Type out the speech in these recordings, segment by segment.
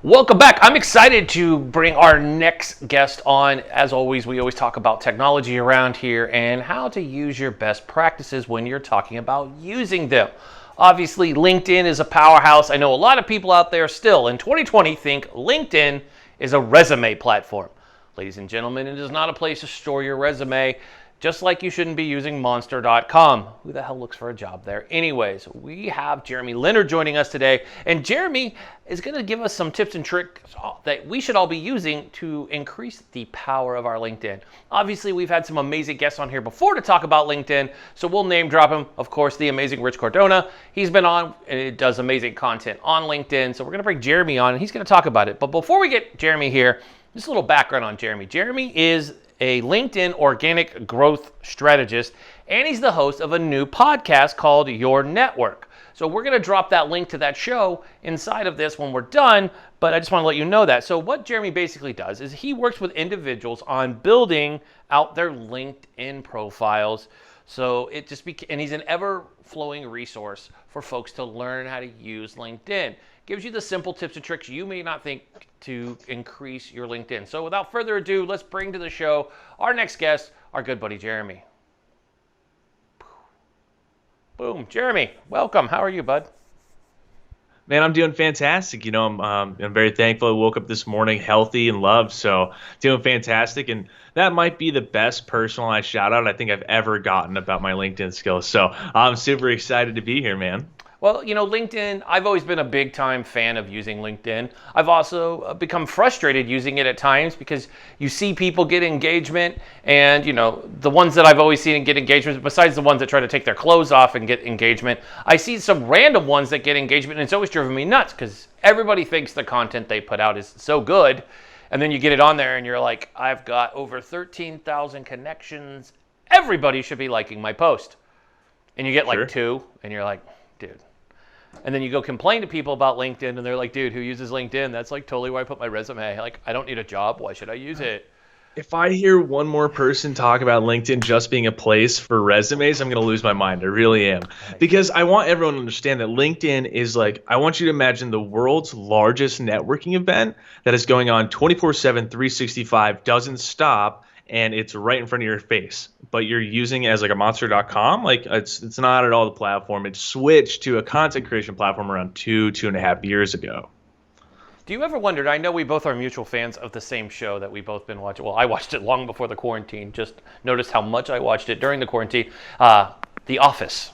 Welcome back. I'm excited to bring our next guest on. As always, we always talk about technology around here and how to use your best practices when you're talking about using them. Obviously, LinkedIn is a powerhouse. I know a lot of people out there still in 2020 think LinkedIn is a resume platform. Ladies and gentlemen, it is not a place to store your resume. Just like you shouldn't be using monster.com. Who the hell looks for a job there? Anyways, we have Jeremy Leonard joining us today, and Jeremy is going to give us some tips and tricks that we should all be using to increase the power of our LinkedIn. Obviously, we've had some amazing guests on here before to talk about LinkedIn, so we'll name drop him. Of course, the amazing Rich Cardona. He's been on and does amazing content on LinkedIn, so we're going to bring Jeremy on, and he's going to talk about it. But before we get Jeremy here, just a little background on Jeremy. Jeremy is a LinkedIn organic growth strategist, and he's the host of a new podcast called Your Network. So we're going to drop that link to that show inside of this when we're done, but I just want to let you know that. So what Jeremy basically does is he works with individuals on building out their LinkedIn profiles. So and he's an ever-flowing resource for folks to learn how to use LinkedIn. Gives you the simple tips and tricks you may not think to increase your LinkedIn. So without further ado, let's bring to the show our next guest, our good buddy Jeremy. Boom, Jeremy, welcome. How are you, bud? Man, I'm doing fantastic. I'm very thankful. I woke up this morning healthy and loved, so doing fantastic. And that might be the best personalized shout out I think I've ever gotten about my LinkedIn skills. So I'm super excited to be here, man. Well, LinkedIn, I've always been a big time fan of using LinkedIn. I've also become frustrated using it at times because you see people get engagement and, the ones that I've always seen get engagement, besides the ones that try to take their clothes off and get engagement, I see some random ones that get engagement, and it's always driven me nuts because everybody thinks the content they put out is so good. And then you get it on there and you're like, I've got over 13,000 connections. Everybody should be liking my post. And you get like two and you're like, dude. And then you go complain to people about LinkedIn and they're like, dude, who uses LinkedIn? That's like totally where I put my resume. Like, I don't need a job. Why should I use it? If I hear one more person talk about LinkedIn just being a place for resumes, I'm going to lose my mind. I really am. Because I want everyone to understand that LinkedIn is I want you to imagine the world's largest networking event that is going on 24/7, 365, doesn't stop, and it's right in front of your face. But you're using it as a monster.com. It's not at all the platform. It switched to a content creation platform around 2.5 years ago. Do you ever wondered, I know we both are mutual fans of the same show that we both been watching. Well, I watched it long before the quarantine. Just noticed how much I watched it during the quarantine. The Office.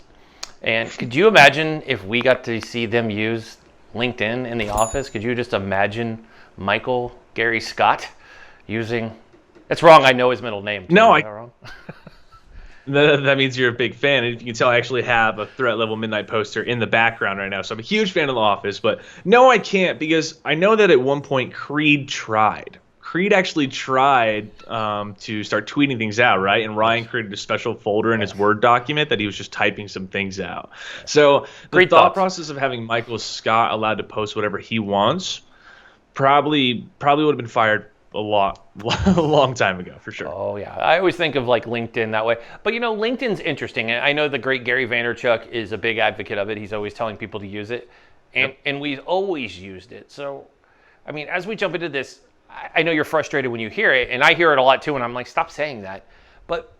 And could you imagine if we got to see them use LinkedIn in The Office? Could you just imagine Michael Gary Scott using... It's wrong, I know his middle name. No, wrong? That means you're a big fan. And if you can tell, I actually have a Threat Level Midnight poster in the background right now. So I'm a huge fan of The Office. But no, I can't, because I know that at one point Creed tried. Creed actually tried to start tweeting things out, right? And Ryan created a special folder in his Word document that he was just typing some things out. So the thought process of having Michael Scott allowed to post whatever he wants probably would have been fired a long time ago, for sure. Oh yeah, I always think of LinkedIn that way. But LinkedIn's interesting, and I know the great Gary Vaynerchuk is a big advocate of it. He's always telling people to use it, and we've always used it. So, I mean, as we jump into this, I know you're frustrated when you hear it, and I hear it a lot too. And I'm like, stop saying that. But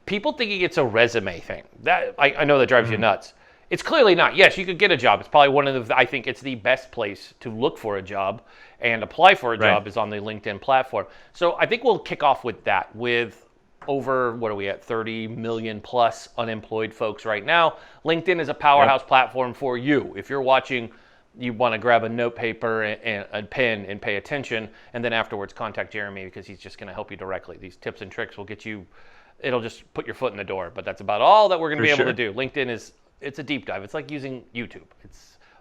people thinking it's a resume thing. That I know that drives you nuts. It's clearly not. Yes, you could get a job. It's probably one of the, I think it's the best place to look for a job and apply for a job is on the LinkedIn platform. So I think we'll kick off with that, with over, what are we at, 30 million plus unemployed folks right now. LinkedIn is a powerhouse platform for you. If you're watching, you want to grab a note paper and a pen and pay attention, and then afterwards contact Jeremy because he's just going to help you directly. These tips and tricks will get you, it'll just put your foot in the door, but that's about all that we're going to be able to do. LinkedIn it's a deep dive. It's like using YouTube.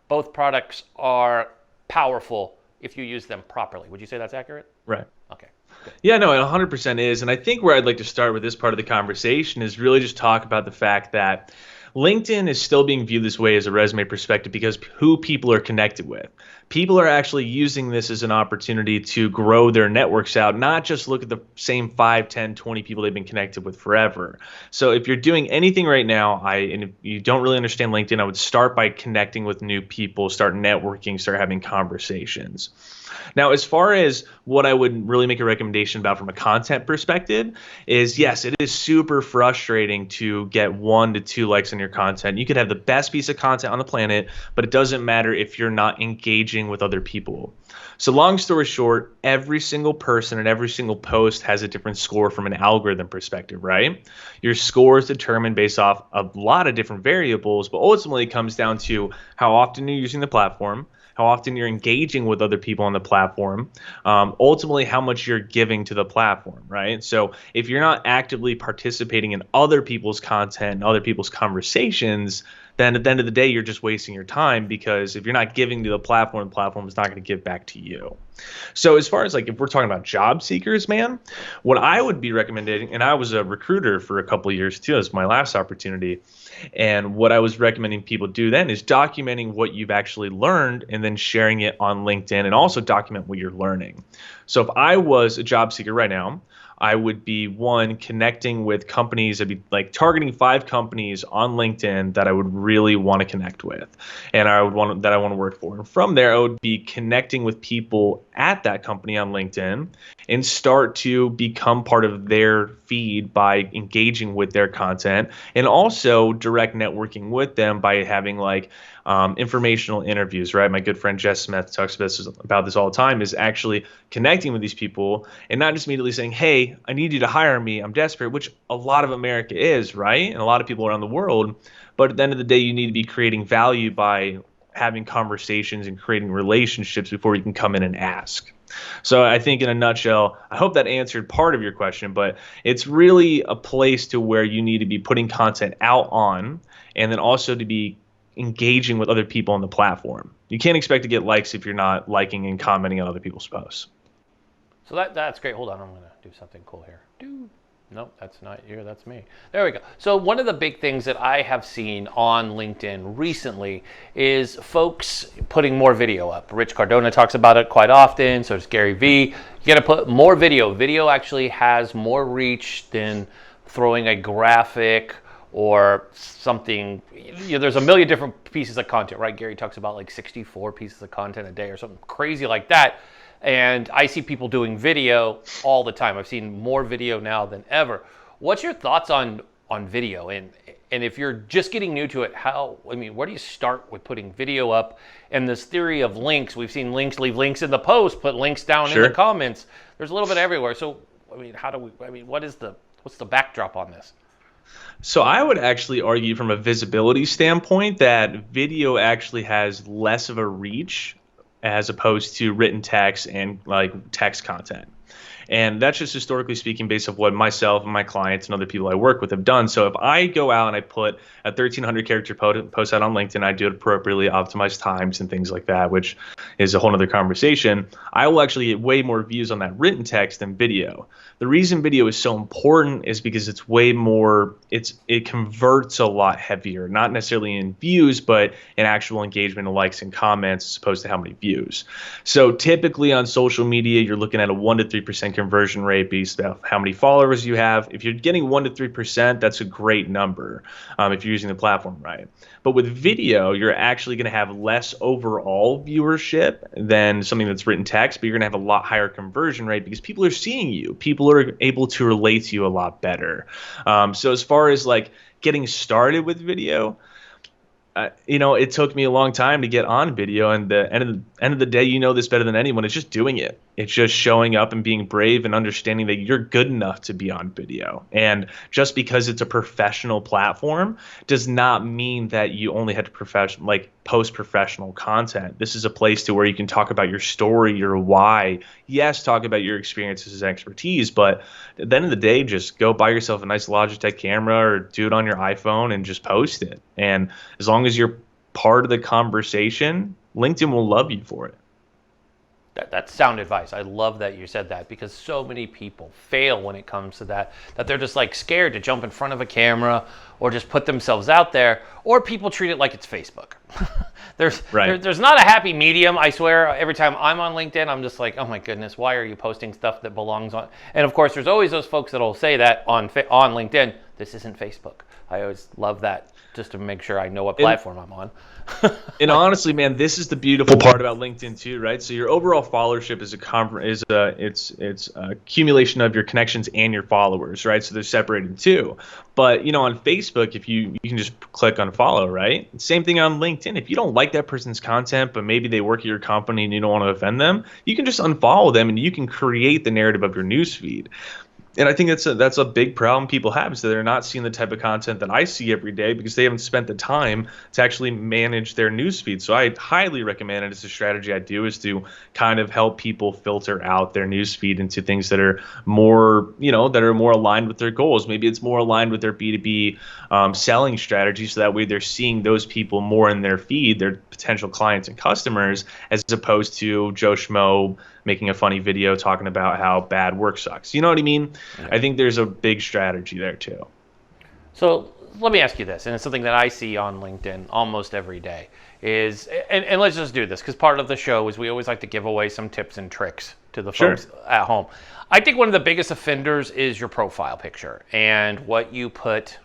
Both products are powerful if you use them properly. Would you say that's accurate? Right. Okay. Good. Yeah, no, it 100% is. And I think where I'd like to start with this part of the conversation is really just talk about the fact that LinkedIn is still being viewed this way as a resume perspective because who people are connected with. People are actually using this as an opportunity to grow their networks out, not just look at the same 5, 10, 20 people they've been connected with forever. So if you're doing anything right now, and if you don't really understand LinkedIn, I would start by connecting with new people, start networking, start having conversations. Now, as far as what I would really make a recommendation about from a content perspective is, yes, it is super frustrating to get 1 to 2 likes on your content. You could have the best piece of content on the planet, but it doesn't matter if you're not engaging with other people. So long story short, every single person and every single post has a different score from an algorithm perspective, right? Your score is determined based off a lot of different variables, but ultimately it comes down to how often you're using the platform, how often you're engaging with other people on the platform, ultimately how much you're giving to the platform, right? So if you're not actively participating in other people's content and other people's conversations, then at the end of the day, you're just wasting your time, because if you're not giving to the platform is not going to give back to you. So as far as like, if we're talking about job seekers, man, what I would be recommending, and I was a recruiter for a couple of years too, as my last opportunity. And what I was recommending people do then is documenting what you've actually learned and then sharing it on LinkedIn, and also document what you're learning. So if I was a job seeker right now, I would be connecting with companies. I'd be like targeting 5 companies on LinkedIn that I would really want to connect with, and I want to work for. And from there, I would be connecting with people at that company on LinkedIn and start to become part of their feed by engaging with their content, and also direct networking with them by having like informational interviews, right? My good friend Jess Smith talks about this all the time, is actually connecting with these people and not just immediately saying, hey, I need you to hire me, I'm desperate, which a lot of America is, right? And a lot of people around the world. But at the end of the day, you need to be creating value by having conversations and creating relationships before you can come in and ask. So I think in a nutshell, I hope that answered part of your question, but it's really a place to where you need to be putting content out on, and then also to be engaging with other people on the platform. You can't expect to get likes if you're not liking and commenting on other people's posts. So that's great. Hold on, I'm going to do something cool here. Nope, that's not you, that's me. There we go. So one of the big things that I have seen on LinkedIn recently is folks putting more video up. Rich Cardona talks about it quite often, so does Gary Vee. You got to put more video. Video actually has more reach than throwing a graphic or something. There's a million different pieces of content, right? Gary talks about like 64 pieces of content a day or something crazy like that. And I see people doing video all the time. I've seen more video now than ever. What's your thoughts on video? And if you're just getting new to it, where do you start with putting video up? And this theory of links, we've seen links, leave links in the post, put links down in the comments. There's a little bit everywhere. So, what's the backdrop on this? So I would actually argue from a visibility standpoint that video actually has less of a reach as opposed to written text and like text content. And that's just historically speaking based on what myself and my clients and other people I work with have done. So if I go out and I put a 1,300 character post out on LinkedIn, I do it appropriately, optimize times and things like that, which is a whole other conversation, I will actually get way more views on that written text than video. The reason video is so important is because it's way more, it converts a lot heavier, not necessarily in views, but in actual engagement and likes and comments as opposed to how many views. So typically on social media, you're looking at a 1 to 3% conversion rate based on how many followers you have. If you're getting 1 to 3%, that's a great number if you're using the platform right. But with video, you're actually going to have less overall viewership than something that's written text, but you're going to have a lot higher conversion rate because people are seeing you. People are able to relate to you a lot better. So as far as like getting started with video, it took me a long time to get on video, and the end of the day, you know this better than anyone. It's just doing it. It's just showing up and being brave and understanding that you're good enough to be on video. And just because it's a professional platform does not mean that you only have to post professional content. This is a place to where you can talk about your story, your why. Yes, talk about your experiences and expertise, but at the end of the day, just go buy yourself a nice Logitech camera or do it on your iPhone and just post it. And as long as you're part of the conversation, LinkedIn will love you for it. That's sound advice. I love that you said that, because so many people fail when it comes to that they're just like scared to jump in front of a camera or just put themselves out there, or people treat it like it's Facebook. There's not a happy medium, I swear. Every time I'm on LinkedIn, I'm just like, oh my goodness, why are you posting stuff that belongs on? And of course, there's always those folks that will say that on LinkedIn, this isn't Facebook. I always love that just to make sure I know what platform I'm on. And honestly, man, this is the beautiful part about LinkedIn too, right? So your overall followership it's a accumulation of your connections and your followers, right? So they're separated too. But on Facebook, if you can just click on follow, right? Same thing on LinkedIn. If you don't like that person's content, but maybe they work at your company and you don't want to offend them, you can just unfollow them and you can create the narrative of your newsfeed. And I think that's a big problem people have, is that they're not seeing the type of content that I see every day because they haven't spent the time to actually manage their newsfeed. So I highly recommend it as a strategy I do, is to kind of help people filter out their newsfeed into things that are more, that are more aligned with their goals. Maybe it's more aligned with their B2B selling strategy, so that way they're seeing those people more in their feed, their potential clients and customers, as opposed to Joe Schmo making a funny video talking about how bad work sucks. You know what I mean? Yeah. I think there's a big strategy there too. So let me ask you this, and it's something that I see on LinkedIn almost every day, is, and let's just do this, because part of the show is we always like to give away some tips and tricks to the folks at home. I think one of the biggest offenders is your profile picture and what you put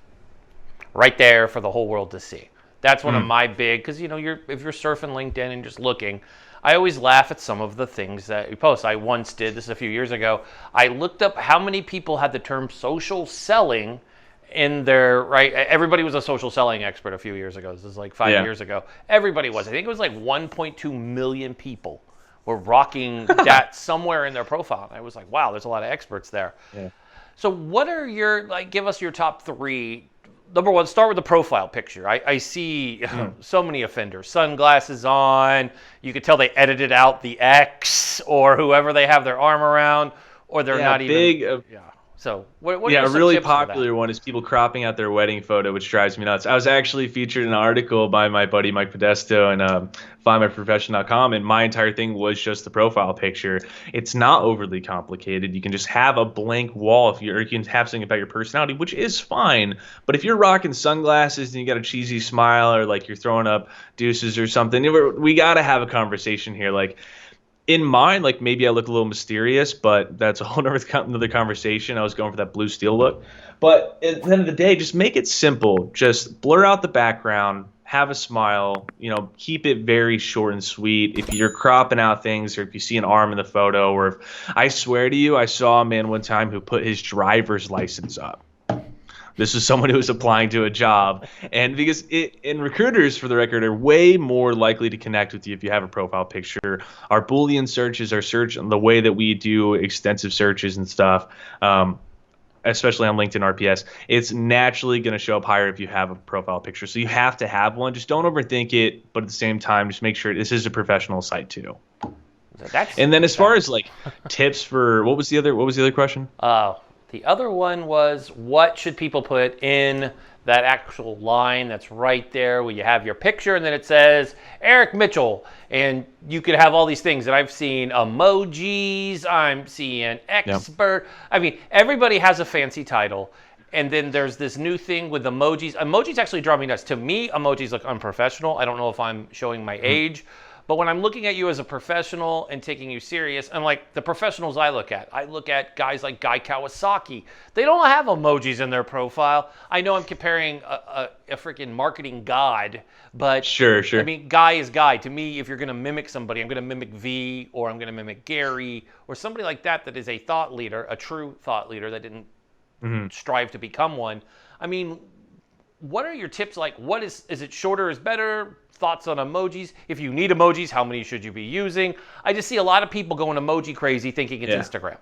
right there for the whole world to see. That's one of my big, because if you're surfing LinkedIn and just looking, I always laugh at some of the things that you post. I once did this a few years ago. I looked up how many people had the term social selling in their, right? Everybody was a social selling expert a few years ago. This is like 5 years ago. Everybody was. I think it was like 1.2 million people were rocking that somewhere in their profile. And I was like, wow, there's a lot of experts there. Yeah. So what are give us your top three. Number one, start with the profile picture. I see so many offenders. Sunglasses on. You could tell they edited out the X or whoever they have their arm around, or they're not even. So what a really popular one is people cropping out their wedding photo, which drives me nuts. I was actually featured in an article by my buddy Mike Podesto and findmyprofession.com, and my entire thing was just the profile picture. It's not overly complicated. You can just have a blank wall or you can have something about your personality, which is fine. But if you're rocking sunglasses and you got a cheesy smile, or like you're throwing up deuces or something, we got to have a conversation here. Like, in mine, maybe I look a little mysterious, but that's a whole another conversation. I was going for that blue steel look. But at the end of the day, just make it simple. Just blur out the background, have a smile, keep it very short and sweet. If you're cropping out things, or if you see an arm in the photo, or if I swear to you, I saw a man one time who put his driver's license up. This is someone who is applying to a job. And because recruiters, for the record, are way more likely to connect with you if you have a profile picture. Our Boolean searches, our search, the way that we do extensive searches and stuff, especially on LinkedIn RPS, it's naturally going to show up higher if you have a profile picture. So you have to have one. Just don't overthink it, but at the same time, just make sure this is a professional site too. And then as far as tips for, what was the other question? The other one was, what should people put in that actual line that's right there where you have your picture and then it says Eric Mitchell, and you could have all these things. And I've seen emojis, I'm seeing expert. Yep. I mean, everybody has a fancy title. And then there's this new thing with emojis. Emojis actually drive me nuts. To me, emojis look unprofessional. I don't know if I'm showing my age. But when I'm looking at you as a professional and taking you serious, and the professionals I look at guys like Guy Kawasaki. They don't have emojis in their profile. I know I'm comparing a freaking marketing god, but sure. I mean, Guy is Guy. To me, if you're going to mimic somebody, I'm going to mimic V, or I'm going to mimic Gary, or somebody like that is a thought leader, a true thought leader that didn't strive to become one. I mean, what are your tips? What is it shorter is better? Thoughts on emojis? If you need emojis, how many should you be using? I just see a lot of people going emoji crazy thinking it's Instagram.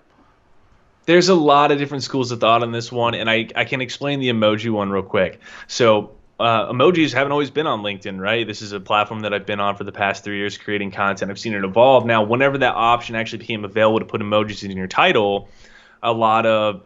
There's a lot of different schools of thought on this one, and I can explain the emoji one real quick. So emojis haven't always been on LinkedIn, right? This is a platform that I've been on for the past 3 years creating content. I've seen it evolve. Now, whenever that option actually became available to put emojis in your title, a lot of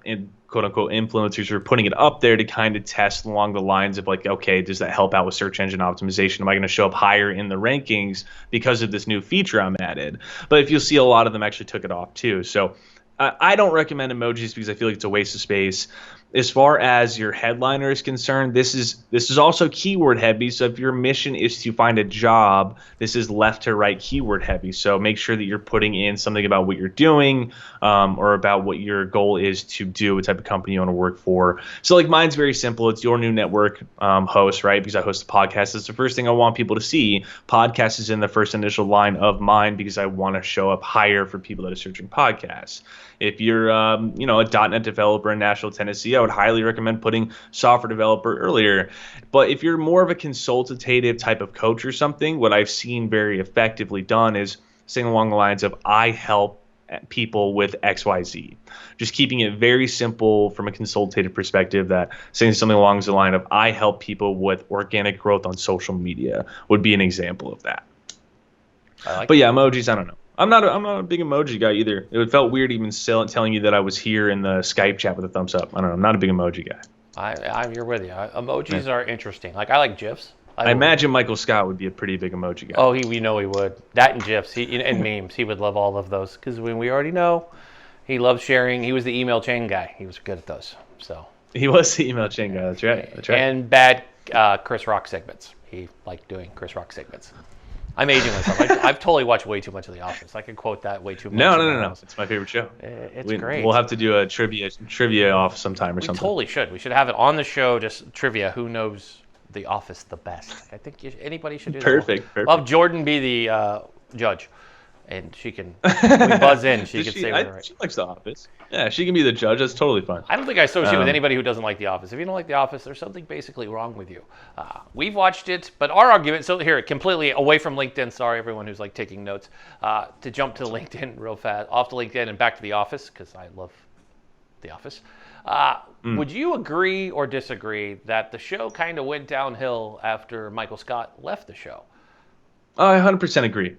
quote-unquote influencers are putting it up there to kind of test along the lines of okay, does that help out with search engine optimization? Am I going to show up higher in the rankings because of this new feature I'm added? But if you'll see, a lot of them actually took it off too. So I don't recommend emojis because I feel like it's a waste of space. as far as your headliner is concerned, this is also keyword heavy. So if your mission is to find a job, this is left to right keyword heavy. So make sure that you're putting in something about what you're doing, or about what your goal is to do, what type of company you want to work for. So like mine's very simple. It's your new network host, right? Because I host a podcast. It's the first thing I want people to see. Podcast is in the first initial line of mine because I want to show up higher for people that are searching podcasts. If you're, a .NET developer in Nashville, Tennessee, I would highly recommend putting software developer earlier. But if you're more of a consultative type of coach or something, what I've seen very effectively done is saying along the lines of, I help people with XYZ. Just keeping it very simple from a consultative perspective, that saying something along the line of, I help people with organic growth on social media would be an example of that. But yeah, emojis, I don't know. I'm not a big emoji guy either. It felt weird even still telling you that I was here in the Skype chat with a thumbs up. I don't know. I'm not a big emoji guy. You're with you. Emojis are interesting. Like, I like GIFs. I imagine Michael Scott would be a pretty big emoji guy. Oh, we know he would. That and GIFs and memes. He would love all of those because we already know he loves sharing. He was the email chain guy. He was good at those. So he was the email chain guy. That's right. And bad Chris Rock segments. He liked doing Chris Rock segments. I'm aging myself. I've totally watched way too much of The Office. I can quote that way too much. No. It's my favorite show. It's great. We'll have to do a trivia off sometime or something. We totally should. We should have it on the show, just trivia. Who knows The Office the best? I think anybody should do that. Perfect. We'll have Jordan be the judge, and she can we buzz in. She can say we're right. She likes The Office. Yeah, she can be the judge. That's totally fine. I don't think I associate with anybody who doesn't like The Office. If you don't like The Office, there's something basically wrong with you. We've watched it, but our argument, so here, completely away from LinkedIn, sorry everyone who's like taking notes, to jump to LinkedIn real fast, off to LinkedIn and back to The Office, because I love The Office. Would you agree or disagree that the show kind of went downhill after Michael Scott left the show? I 100% agree.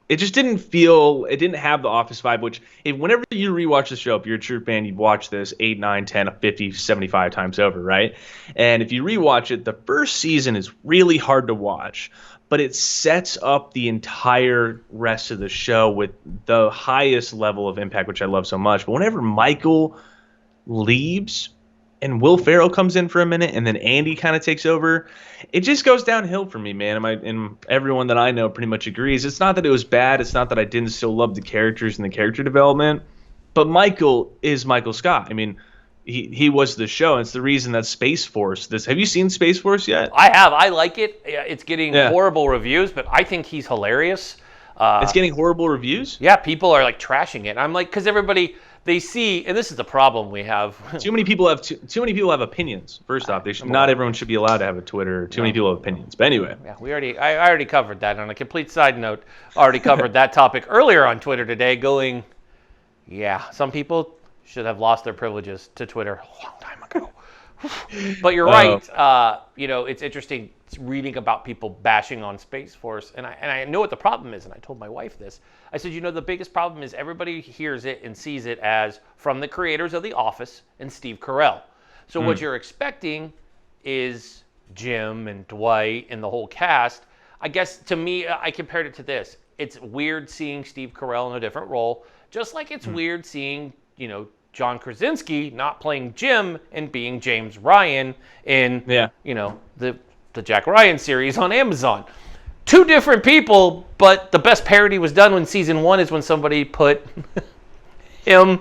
It just didn't have the Office vibe, which whenever you rewatch the show, if you're a true fan, you'd watch this 8, 9, 10, 50, 75 times over, right? And if you rewatch it, the first season is really hard to watch, but it sets up the entire rest of the show with the highest level of impact, which I love so much. But whenever Michael leaves and Will Ferrell comes in for a minute and then Andy kind of takes over, it just goes downhill for me, man. And everyone that I know pretty much agrees. It's not that it was bad. It's not that I didn't still love the characters and the character development. But Michael is Michael Scott. I mean, he was the show. And it's the reason that Space Force. Have you seen Space Force yet? I have. I like it. It's getting horrible reviews, but I think he's hilarious. It's getting horrible reviews? Yeah, people are like trashing it. I'm like, because everybody... They see, and this is the problem we have. Too many people have opinions. First off, not everyone should be allowed to have a Twitter. Too many people have opinions. But anyway, yeah, I already covered that. On a complete side note, already covered that topic earlier on Twitter today. Going, yeah, some people should have lost their privileges to Twitter a long time ago. But you're right. It's interesting reading about people bashing on Space Force, and I know what the problem is, and I told my wife this. I said, the biggest problem is everybody hears it and sees it as from the creators of The Office and Steve Carell. So what you're expecting is Jim and Dwight and the whole cast. I guess to me, I compared it to this. It's weird seeing Steve Carell in a different role, just like it's weird seeing, John Krasinski not playing Jim and being James Ryan in, the Jack Ryan series on Amazon. Two different people, but the best parody was done when season 1 is when somebody put him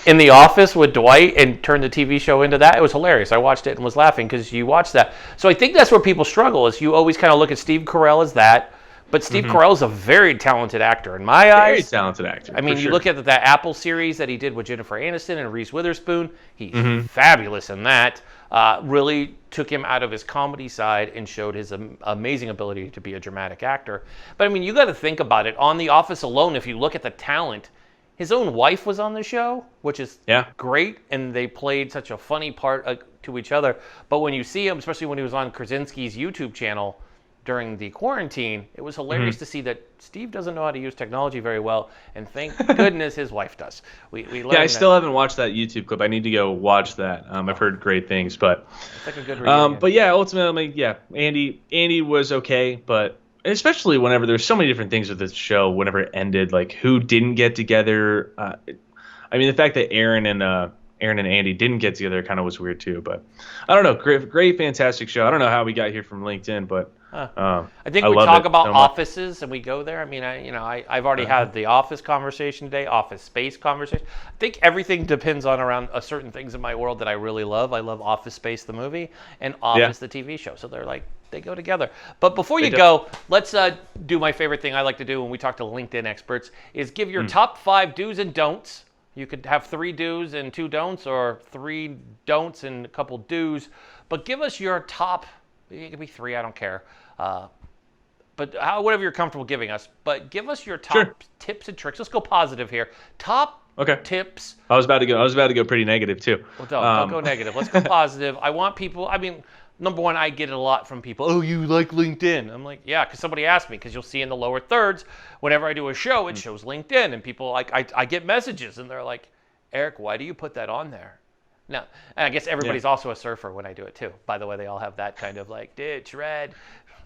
in The Office with Dwight and turned the TV show into that. It was hilarious. I watched it and was laughing because you watched that. So I think that's where people struggle, is you always kind of look at Steve Carell as that. But Steve Carell is a very talented actor in my eyes. Very talented actor. I mean, you look at that Apple series that he did with Jennifer Aniston and Reese Witherspoon. He's fabulous in that. Really took him out of his comedy side and showed his amazing ability to be a dramatic actor. But I mean, you got to think about it. On The Office alone, if you look at the talent, his own wife was on the show, which is great, and they played such a funny part to each other. But when you see him, especially when he was on Krasinski's YouTube channel during the quarantine, it was hilarious to see that Steve doesn't know how to use technology very well, and thank goodness his wife does. We learned I still haven't watched that YouTube clip. I need to go watch that. I've heard great things, but it's like a good reunion. But yeah, ultimately, Andy was okay, but especially whenever there's so many different things with this show. Whenever it ended, like who didn't get together. I mean, the fact that Aaron Aaron and Andy didn't get together, it kind of was weird too. But I don't know. Great, fantastic show. I don't know how we got here from LinkedIn, but I think we talk about offices and we go there. I mean, I've already had the office conversation today, office space conversation. I think everything depends on around certain things in my world that I really love. I love Office Space, the movie, and Office, the TV show. So they go together. But before you go, let's do my favorite thing I like to do when we talk to LinkedIn experts is give your top 5 do's and don'ts. You could have 3 do's and 2 don'ts, or 3 don'ts and a couple do's. But give us your top. It could be 3. I don't care. But whatever you're comfortable giving us. But give us your top tips and tricks. Let's go positive here. Top tips. I was about to go pretty negative too. Well, don't go negative. Let's go positive. I want people. I mean, number one, I get it a lot from people. Oh, you like LinkedIn? I'm like, yeah, because somebody asked me. Because you'll see in the lower thirds, whenever I do a show, it shows LinkedIn, and people I get messages, and they're like, Eric, why do you put that on there? Now, and I guess everybody's also a surfer when I do it too. By the way, they all have that kind of like ditch red.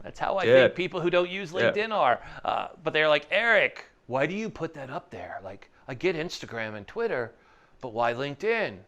That's how I think people who don't use LinkedIn are. But they're like, Eric, why do you put that up there? Like, I get Instagram and Twitter, but why LinkedIn? And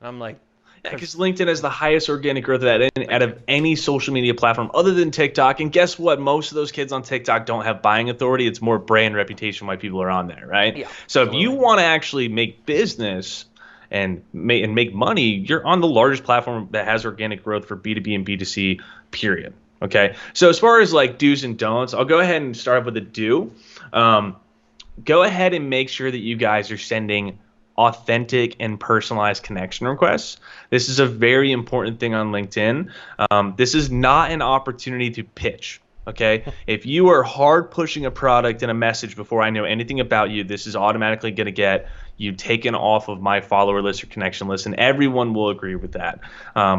I'm like, because LinkedIn has the highest organic growth out of any social media platform other than TikTok. And guess what? Most of those kids on TikTok don't have buying authority. It's more brand reputation why people are on there, right? Yeah, so absolutely. If you want to actually make business and make money, you're on the largest platform that has organic growth for B2B and B2C, period. Okay, so as far as like do's and don'ts, I'll go ahead and start with a do. Go ahead and make sure that you guys are sending authentic and personalized connection requests. This is a very important thing on LinkedIn. This is not an opportunity to pitch. Okay, if you are hard pushing a product and a message before I know anything about you, this is automatically going to get you taken off of my follower list or connection list, and everyone will agree with that.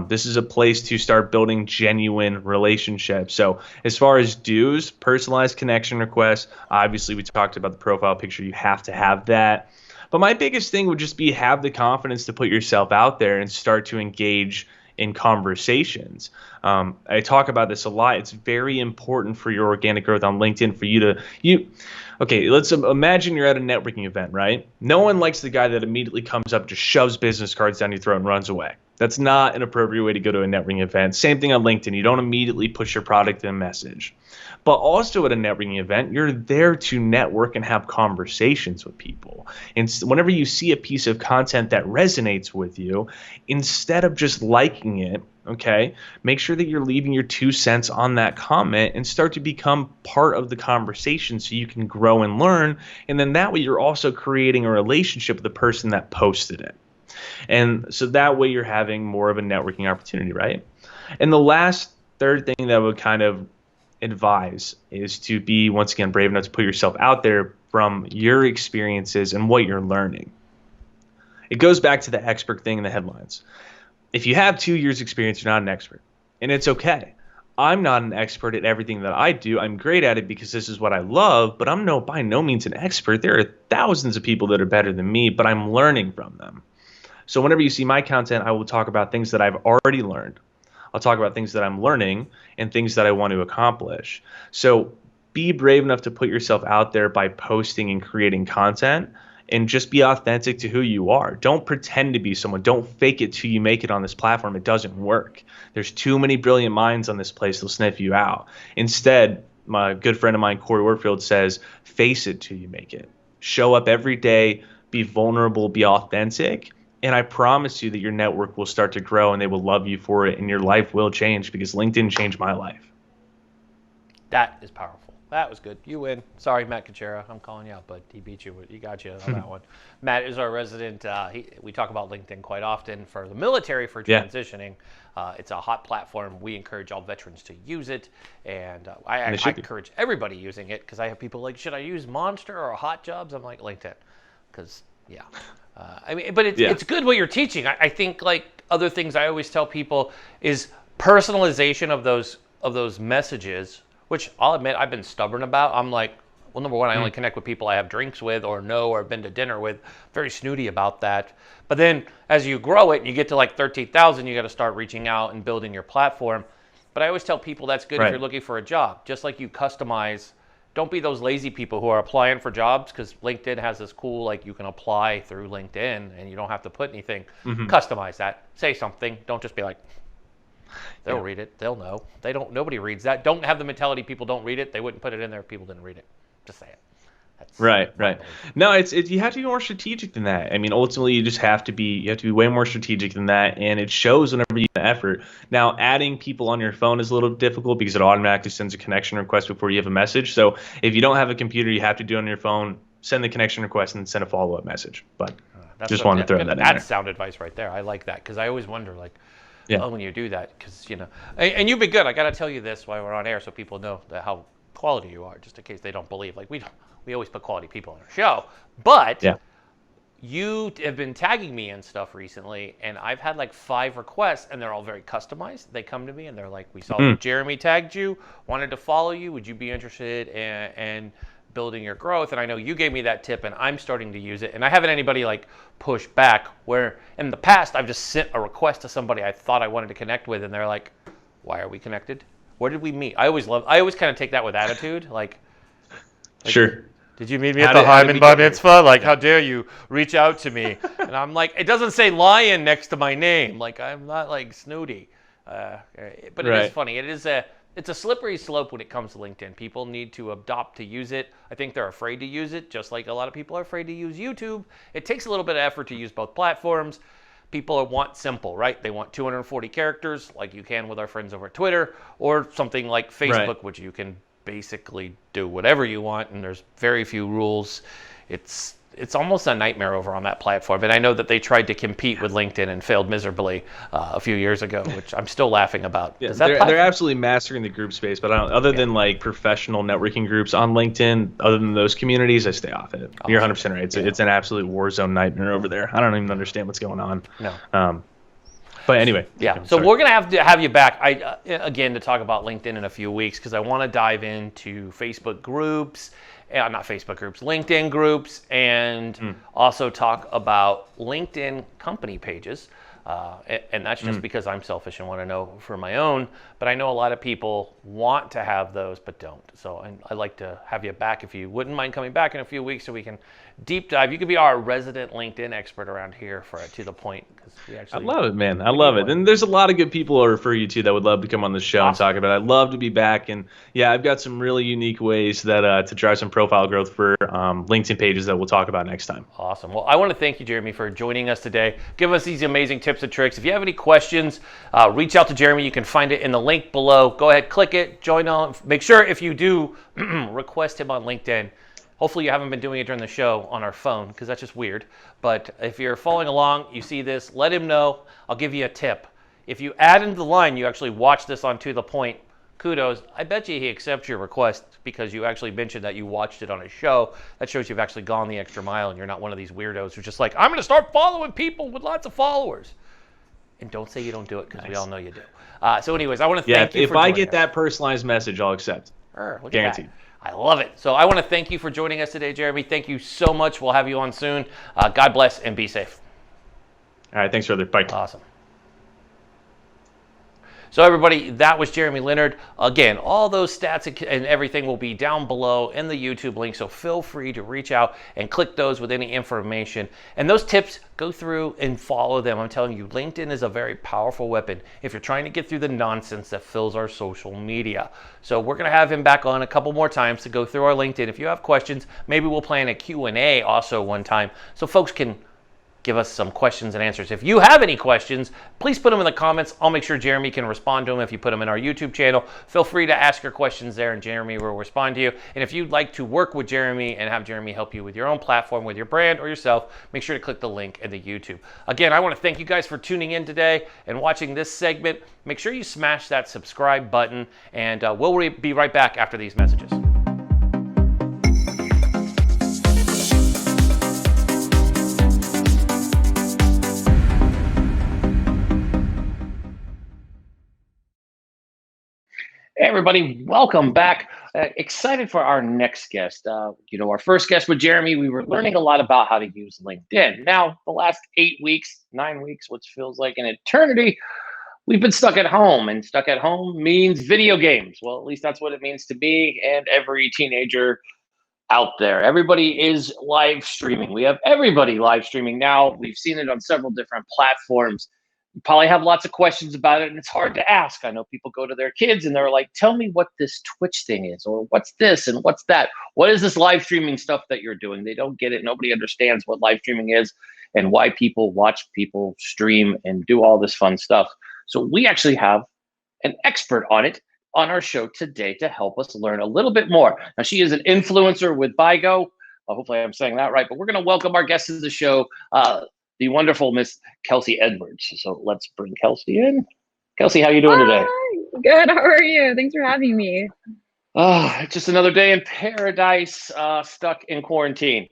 This is a place to start building genuine relationships. So as far as do's, personalized connection requests, obviously we talked about the profile picture. You have to have that. But my biggest thing would just be have the confidence to put yourself out there and start to engage in conversations. I talk about this a lot. It's very important for your organic growth on LinkedIn for okay, let's imagine you're at a networking event, right? No one likes the guy that immediately comes up, just shoves business cards down your throat and runs away. That's not an appropriate way to go to a networking event. Same thing on LinkedIn. You don't immediately push your product and message. But also at a networking event, you're there to network and have conversations with people. And whenever you see a piece of content that resonates with you, instead of just liking it, okay, make sure that you're leaving your 2 cents on that comment and start to become part of the conversation so you can grow and learn. And then that way you're also creating a relationship with the person that posted it. And so that way you're having more of a networking opportunity, right? And the third thing that I would kind of advise is to be, once again, brave enough to put yourself out there from your experiences and what you're learning. It goes back to the expert thing in the headlines. If you have 2 years experience, you're not an expert, and it's okay. I'm not an expert at everything that I do. I'm great at it because this is what I love, but I'm by no means an expert. There are thousands of people that are better than me, but I'm learning from them. So whenever you see my content, I will talk about things that I've already learned. I'll talk about things that I'm learning and things that I want to accomplish. So be brave enough to put yourself out there by posting and creating content, and just be authentic to who you are. Don't pretend to be someone. Don't fake it till you make it on this platform. It doesn't work. There's too many brilliant minds on this place. They'll sniff you out. Instead, my good friend of mine, Corey Warfield, says, face it till you make it. Show up every day, be vulnerable, be authentic, and I promise you that your network will start to grow and they will love you for it, and your life will change, because LinkedIn changed my life. That is powerful. That was good. You win. Sorry, Matt Kuchera. I'm calling you out, but he beat you. He got you on that one. Matt is our resident. We talk about LinkedIn quite often for the military for transitioning. It's a hot platform. We encourage all veterans to use it, and I encourage everybody using it, because I have people like, should I use Monster or Hot Jobs? I'm like, LinkedIn, because but it's good what you're teaching. I think like other things I always tell people is personalization of those messages, which I'll admit I've been stubborn about. I'm like, well, number one, I only connect with people I have drinks with or know or been to dinner with. Very snooty about that. But then as you grow it and you get to like 13,000, you got to start reaching out and building your platform. But I always tell people that's good if you're looking for a job. Just like you customize don't be those lazy people who are applying for jobs, because LinkedIn has this cool, like, you can apply through LinkedIn and you don't have to put anything. Customize that. Say something. Don't just be like, they'll read it. They'll know. They don't. Nobody reads that. Don't have the mentality people don't read it. They wouldn't put it in there if people didn't read it. Just say it. That's Right. No, it's you have to be more strategic than that. I mean, ultimately, you have to be way more strategic than that, and it shows whenever you put effort. Now, adding people on your phone is a little difficult because it automatically sends a connection request before you have a message. So if you don't have a computer, you have to do it on your phone. Send the connection request and send a follow-up message. But just wanted to throw that in there. That's sound advice right there. I like that, because I always wonder, like, when you do that, because and you've been good. I got to tell you this while we're on air, so people know how quality you are, just in case they don't believe. Like, we always put quality people on our show, but you have been tagging me and stuff recently, and I've had like 5 requests, and they're all very customized. They come to me and they're like, we saw Jeremy tagged you, wanted to follow you. Would you be interested in building your growth? And I know you gave me that tip, and I'm starting to use it, and I haven't anybody like push back, where in the past I've just sent a request to somebody I thought I wanted to connect with, and they're like, why are we connected? Where did we meet? I always kind of take that with attitude, like sure. Did you meet me at the Hyman Bar Mitzvah? Like, how dare you reach out to me? And I'm like, it doesn't say lion next to my name. Like, I'm not like snooty. But it is funny. It's a slippery slope when it comes to LinkedIn. People need to adopt to use it. I think they're afraid to use it, just like a lot of people are afraid to use YouTube. It takes a little bit of effort to use both platforms. People want simple, right? They want 240 characters, like you can with our friends over Twitter, or something like Facebook, which you can basically do whatever you want, and there's very few rules. It's almost a nightmare over on that platform, and I know that they tried to compete with LinkedIn and failed miserably a few years ago, which I'm still laughing about. Yeah, they're absolutely mastering the group space, but other than like professional networking groups on LinkedIn, other than those communities, I stay off it. You're 100% right. It's an absolute war zone nightmare over there. I don't even understand what's going on. No. But anyway, so we're going to have you back again to talk about LinkedIn in a few weeks, because I want to dive into Facebook groups, not Facebook groups, LinkedIn groups, and also talk about LinkedIn company pages. And that's just because I'm selfish and want to know for my own. But I know a lot of people want to have those but don't. So I'd like to have you back if you wouldn't mind coming back in a few weeks, so we can deep dive. You could be our resident LinkedIn expert around here for To The Point. I love it, man. I love it. And there's a lot of good people I'll refer you to that would love to come on the show and talk about it. I'd love to be back. And yeah, I've got some really unique ways that to drive some profile growth for LinkedIn pages that we'll talk about next time. Awesome. Well, I want to thank you, Jeremy, for joining us today. Give us these amazing tips and tricks. If you have any questions, reach out to Jeremy. You can find it in the link below. Go ahead, click it, join on. Make sure if you do request him on LinkedIn, hopefully you haven't been doing it during the show on our phone, because that's just weird. But if you're following along, you see this, let him know. I'll give you a tip. If you add into the line, you actually watch this on To The Point, kudos. I bet you he accepts your request, because you actually mentioned that you watched it on a show. That shows you've actually gone the extra mile, and you're not one of these weirdos who's just like, I'm going to start following people with lots of followers. And don't say you don't do it, because we all know you do. So anyways, I want to thank you for joining us. If I get that personalized message, I'll accept. Guaranteed. I love it. So I want to thank you for joining us today, Jeremy. Thank you so much. We'll have you on soon. God bless and be safe. All right. Thanks, brother. Bye. Awesome. So everybody, that was Jeremy Leonard. Again, all those stats and everything will be down below in the YouTube link, so feel free to reach out and click those with any information. And those tips, go through and follow them. I'm telling you, LinkedIn is a very powerful weapon if you're trying to get through the nonsense that fills our social media. So we're going to have him back on a couple more times to go through our LinkedIn. If you have questions, maybe we'll plan a Q&A also one time, so folks can give us some questions and answers. If you have any questions, please put them in the comments. I'll make sure Jeremy can respond to them if you put them in our YouTube channel. Feel free to ask your questions there, and Jeremy will respond to you. And if you'd like to work with Jeremy and have Jeremy help you with your own platform, with your brand or yourself, make sure to click the link in the YouTube. Again, I want to thank you guys for tuning in today and watching this segment. Make sure you smash that subscribe button, and we'll be right back after these messages. Hey everybody, welcome back. Excited for our next guest. Our first guest with Jeremy, we were learning a lot about how to use LinkedIn. Now, the last 8 weeks, 9 weeks, which feels like an eternity, We've been stuck at home, and stuck at home means video games. Well, at least that's what it means to me and every teenager out there. Everybody is live streaming. We have everybody live streaming now. We've seen it on several different platforms. You probably have lots of questions about it, and it's hard to ask. I know people go to their kids and they're like, tell me what this Twitch thing is, or what's this and what's that? What is this live streaming stuff that you're doing? They don't get it. Nobody understands what live streaming is and why people watch people stream and do all this fun stuff. So we actually have an expert on it on our show today to help us learn a little bit more. Now, she is an influencer with BIGO. Hopefully, I'm saying that right. But we're going to welcome our guest to the show, the wonderful Miss Kelsey Edwards. So let's bring Kelsey in. Kelsey, how you doing today? Good. How are you? Thanks for having me. Just another day in paradise, stuck in quarantine.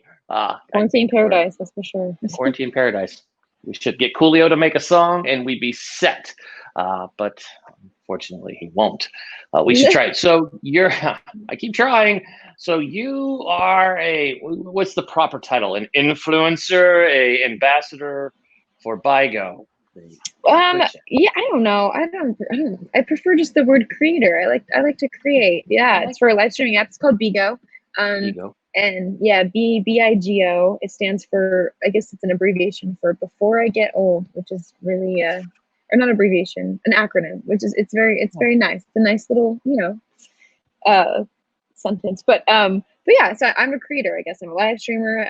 Quarantine paradise, that's for sure. Quarantine paradise. We should get Coolio to make a song and we'd be set. But unfortunately, he won't. We should try it. So I keep trying. So you are what's the proper title? An influencer, a ambassador for BIGO? Yeah, I don't know. I don't know. I prefer just the word creator. I like to create. Yeah, it's for a live streaming app. It's called BIGO. BIGO. And yeah, BIGO. It stands for, I guess it's an abbreviation for Before I Get Old, which is really or not abbreviation, an acronym, which is it's very nice. It's a nice little sentence. But yeah, so I'm a creator. I guess I'm a live streamer.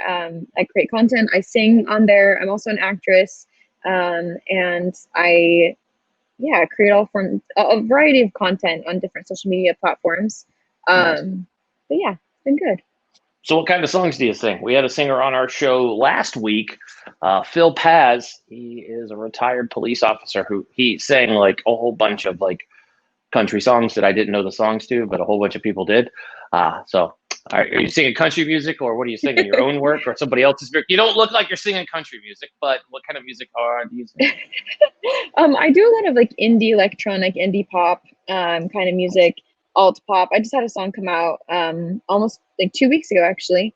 I create content. I sing on there. I'm also an actress. And I create all from a variety of content on different social media platforms. Nice. But yeah, it's been good. So what kind of songs do you sing? We had a singer on our show last week, Phil Paz. He is a retired police officer who he sang like a whole bunch of like country songs that I didn't know the songs to, but a whole bunch of people did. So are you singing country music, or what are you singing? Your own work or somebody else's work? You don't look like you're singing country music, but what kind of music are you singing? I do a lot of like indie electronic, indie pop kind of music, alt pop. I just had a song come out almost like 2 weeks ago actually,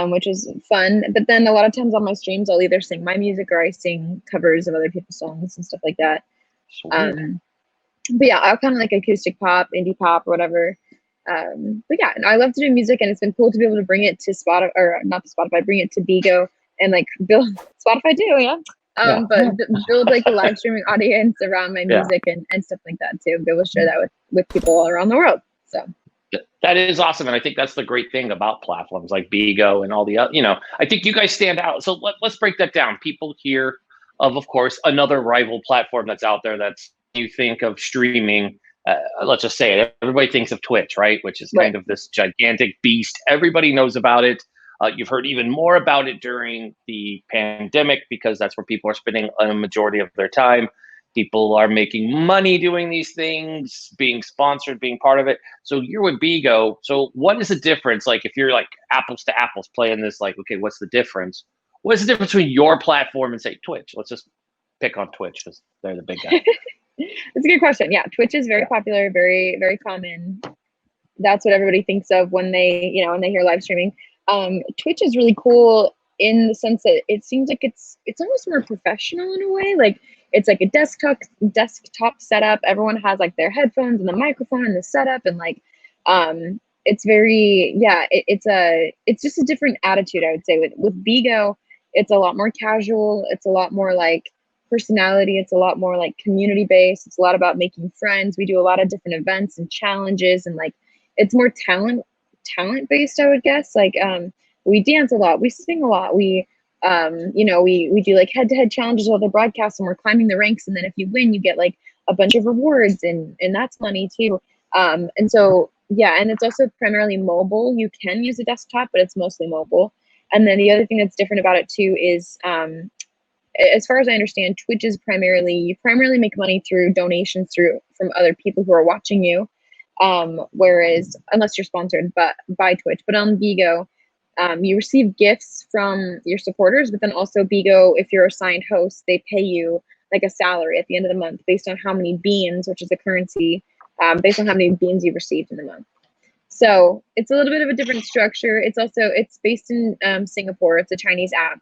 which was fun. But then a lot of times on my streams, I'll either sing my music or I sing covers of other people's songs and stuff like that. But yeah, I kind of like acoustic pop, indie pop, or whatever. But yeah, I love to do music, and it's been cool to be able to bring it to Spotify, or not to Spotify, bring it to BIGO and like build Spotify too, yeah. But build like a live streaming audience around my music and stuff like that too. Be able to share that with people all around the world. So that is awesome, and I think that's the great thing about platforms like BIGO and all the other. I think you guys stand out. So let's break that down. People hear of course, another rival platform that's out there. That's you think of streaming. Let's just say it. Everybody thinks of Twitch, right? Which is kind of this gigantic beast. Everybody knows about it. You've heard even more about it during the pandemic because that's where people are spending a majority of their time. People are making money doing these things, being sponsored, being part of it. So you're with BIGO. So what is the difference? Like if you're like apples to apples playing this, like, okay, what's the difference? What's the difference between your platform and say Twitch? Let's just pick on Twitch because they're the big guy. That's a good question. Yeah, Twitch is very popular, very, very common. That's what everybody thinks of when they hear live streaming. Twitch is really cool in the sense that it seems like it's almost more professional in a way. Like it's like a desktop setup. Everyone has like their headphones and the microphone and the setup, and like it's very it's just a different attitude, I would say. With BIGO, it's a lot more casual. It's a lot more like personality. It's a lot more like community based. It's a lot about making friends. We do a lot of different events and challenges, and like it's more talent based, I would guess. Like we dance a lot, we sing a lot, we we do like head-to-head challenges with other broadcasts, and we're climbing the ranks, and then if you win you get like a bunch of rewards, and that's money too. And so yeah, and it's also primarily mobile. You can use a desktop, but it's mostly mobile. And then the other thing that's different about it too is as far as I understand, Twitch is you primarily make money through donations from other people who are watching you. Whereas unless you're sponsored by Twitch, but on BIGO, you receive gifts from your supporters, but then also BIGO, if you're assigned host, they pay you like a salary at the end of the month based on how many beans, which is a currency, based on how many beans you've received in the month. So it's a little bit of a different structure. It's based in Singapore. It's a Chinese app.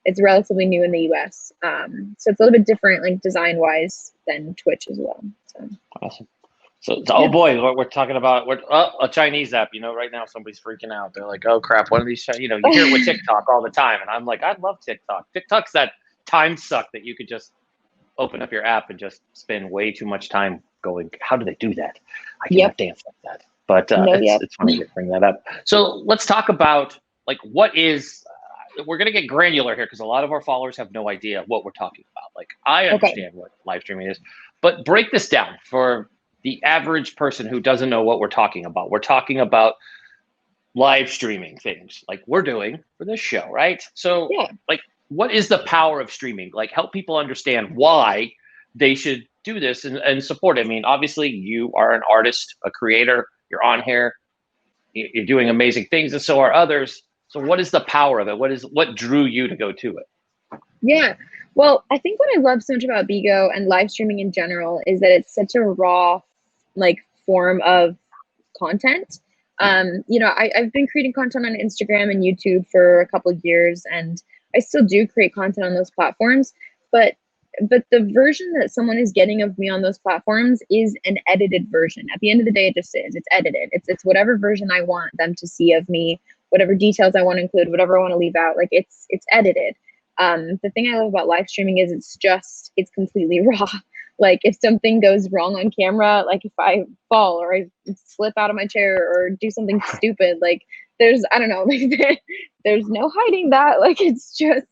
it's relatively new in the US. So it's a little bit different, like design wise, than Twitch as well. So Awesome. So oh boy, we're talking about a Chinese app. You know, right now somebody's freaking out. They're like, oh crap, one of these. You know, you hear it with TikTok all the time, and I'm like, I love TikTok. TikTok's that time suck that you could just open up your app and just spend way too much time going, how do they do that? I cannot dance like that. But it's funny to bring that up. So let's talk about like what is. We're gonna get granular here because a lot of our followers have no idea what we're talking about. Like I understand what live streaming is, but break this down for the average person who doesn't know what we're talking about. We're talking about live streaming things like we're doing for this show, right? So like, what is the power of streaming? Like help people understand why they should do this and support it. I mean, obviously you are an artist, a creator, you're on here, you're doing amazing things, and so are others. So what is the power of it? What drew you to go to it? Yeah. Well, I think what I love so much about Bigo and live streaming in general is that it's such a raw, like, form of content. You know, I've been creating content on Instagram and YouTube for a couple of years, and I still do create content on those platforms, but the version that someone is getting of me on those platforms is an edited version. At the end of the day, it just is. It's edited. It's whatever version I want them to see of me, whatever details I want to include, whatever I want to leave out. Like it's edited. The thing I love about live streaming is it's completely raw. Like if something goes wrong on camera, like if I fall or I slip out of my chair or do something stupid, like I don't know, like there's no hiding that. Like it's just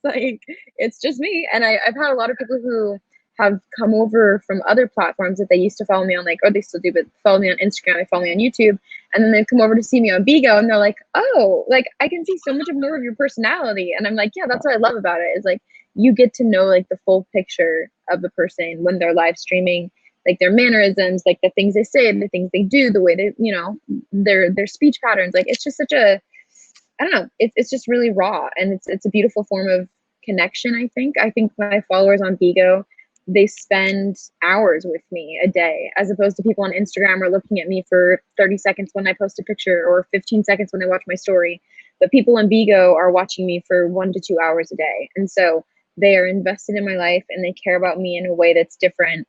me. And I've had a lot of people who have come over from other platforms that they used to follow me on, like, or they still do, but follow me on Instagram, they follow me on YouTube, and then they come over to see me on Bigo, and they're like, oh, like I can see so much more of your personality. And I'm like, yeah, that's what I love about it, is like you get to know like the full picture of the person when they're live streaming, like their mannerisms, like the things they say, the things they do, the way they, you know, their speech patterns. Like it's just such a, I don't know, it's just really raw, and it's a beautiful form of connection. I think my followers on Bigo, they spend hours with me a day, as opposed to people on Instagram are looking at me for 30 seconds when I post a picture or 15 seconds when I watch my story. But people on Bigo are watching me for 1 to 2 hours a day. And so they are invested in my life, and they care about me in a way that's different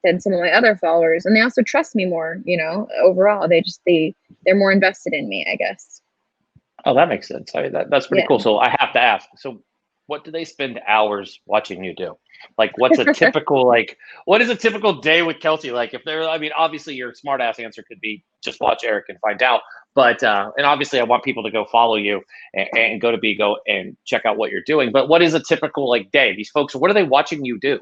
than some of my other followers. And they also trust me more, you know, overall. They're more invested in me, I guess. Oh, that makes sense. I mean, that's pretty cool. So I have to ask, so what do they spend hours watching you do? Like, what's a typical, like, what is a typical day with Kelsey? Like, if they're, I mean, obviously your smart ass answer could be just watch Eric and find out. But, and obviously I want people to go follow you and go to Bigo and check out what you're doing. But what is a typical, like, day? These folks, what are they watching you do?